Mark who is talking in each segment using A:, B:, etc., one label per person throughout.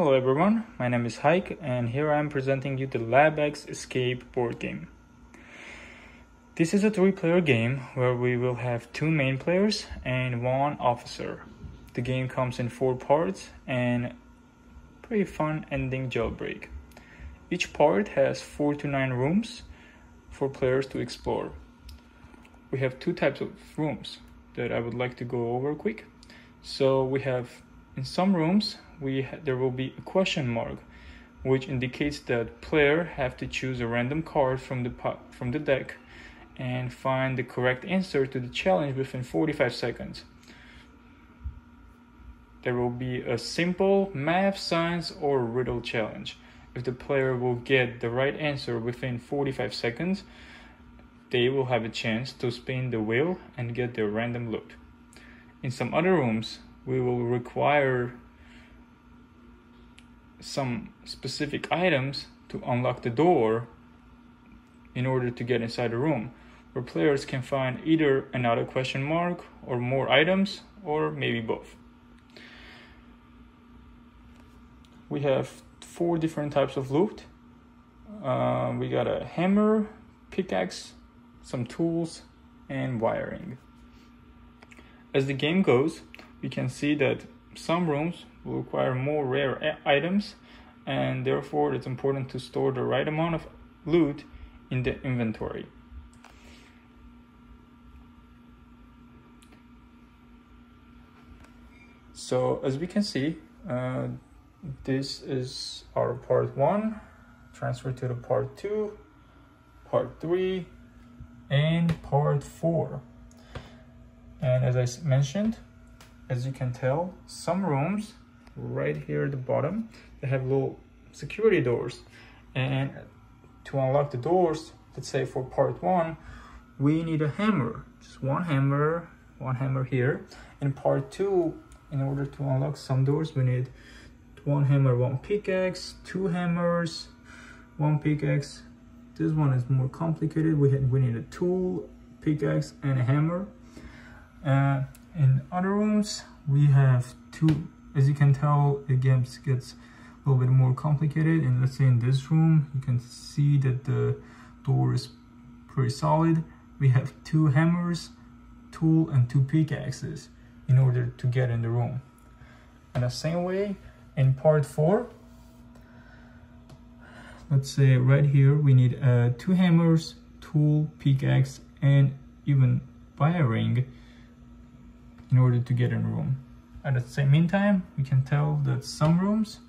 A: Hello everyone, my name is Hayk and here I am presenting you the LabX Escape board game. This is a 3-player game where we will have 2 main players and 1 officer. The game comes in 4 parts and pretty fun ending jailbreak. Each part has 4 to 9 rooms for players to explore. We have 2 types of rooms that I would like to go over quick. So we have, in some rooms, there will be a question mark, which indicates that player have to choose a random card from the deck and find the correct answer to the challenge within 45 seconds. There will be a simple math, science, or riddle challenge. If the player will get the right answer within 45 seconds, they will have a chance to spin the wheel and get their random loot. In some other rooms, we will require some specific items to unlock the door in order to get inside the room, where players can find either another question mark or more items, or maybe both. We have 4 different types of loot. We got a hammer, pickaxe, some tools, and wiring. As the game goes, we can see that some rooms will require more rare items, and therefore it's important to store the right amount of loot in the inventory. So as we can see, this is our part 1, transfer to the part 2, part 3, and part 4. And as I mentioned, as you can tell, some rooms right here at the bottom, they have little security doors, and to unlock the doors, let's say for part 1, we need a hammer, just one hammer here. In part 2, in order to unlock some doors, we need 1 hammer, 1 pickaxe, 2 hammers, 1 pickaxe. This one is more complicated. We need a tool, pickaxe, and a hammer. In other rooms, we have 2. As you can tell, it gets a little bit more complicated. And let's say in this room, you can see that the door is pretty solid. We have 2 hammers, tool, and 2 pickaxes in order to get in the room. And the same way, in part 4, let's say right here, we need 2 hammers, tool, pickaxe, and even wiring in order to get in the room. At the same meantime, we can tell that some rooms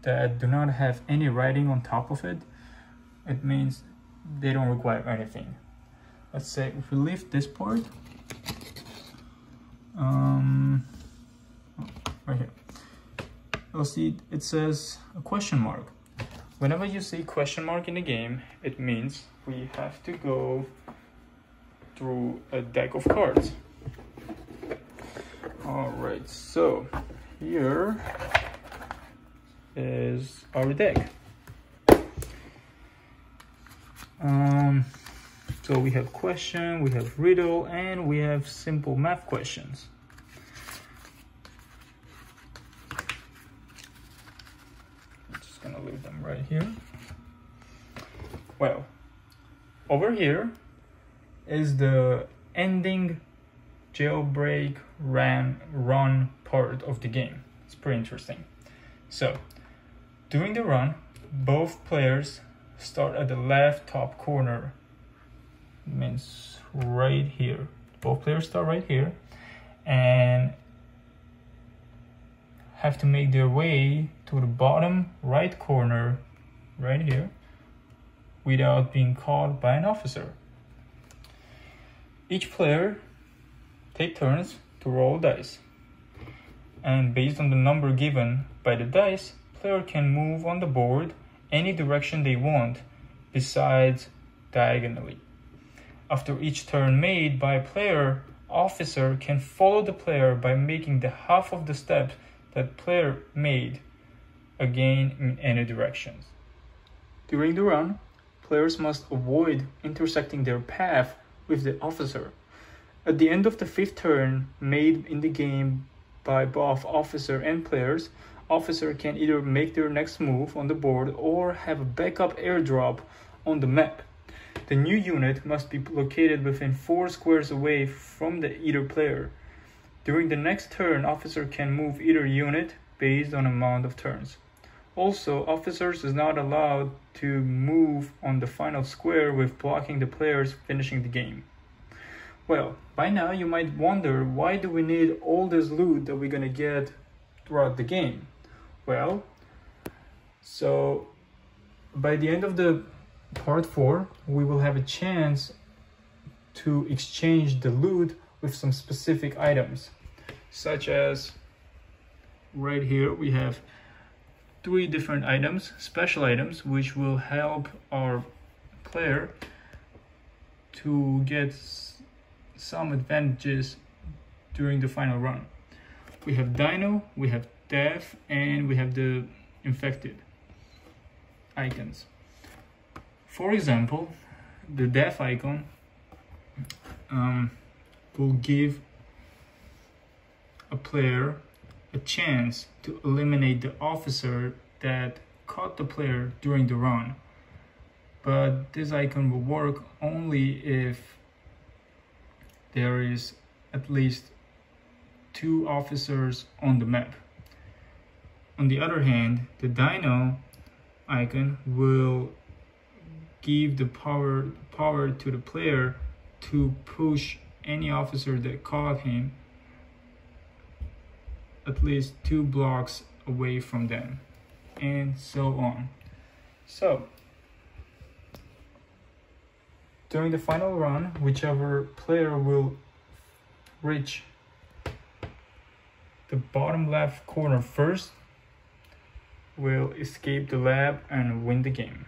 A: that do not have any writing on top of it, it means they don't require anything. Let's say if we lift this part, right here, you'll see it says a question mark. Whenever you see question mark in the game, it means we have to go through a deck of cards. Alright, so here is our deck. So we have question, we have riddle, and we have simple math questions. I'm just gonna leave them right here. Well, over here is the ending jailbreak run part of the game. It's pretty interesting. So during the run, both players start at the left top corner. It means right here. Both players start right here and have to make their way to the bottom right corner right here without being caught by an officer. Each player take turns to roll dice, and based on the number given by the dice, player can move on the board any direction they want besides diagonally. After each turn made by a player, officer can follow the player by making the half of the steps that player made, again in any directions. During the run, players must avoid intersecting their path with the officer. At the end of the 5th turn made in the game by both officer and players, officer can either make their next move on the board or have a backup airdrop on the map. The new unit must be located within 4 squares away from the either player. During the next turn, officer can move either unit based on amount of turns. Also, officers is not allowed to move on the final square with blocking the players finishing the game. Well, by now you might wonder, why do we need all this loot that we're gonna get throughout the game? Well, so by the end of the part 4, we will have a chance to exchange the loot with some specific items, such as right here we have 3 different items, special items, which will help our player to get some advantages during the final run. We have Dino, we have Death, and we have the Infected icons. For example, the Death icon will give a player a chance to eliminate the officer that caught the player during the run. But this icon will work only if there is at least 2 officers on the map. On the other hand, the Dino icon will give the power to the player to push any officer that caught him at least 2 blocks away from them, and so on. So during the final run, whichever player will reach the bottom left corner first will escape the lab and win the game.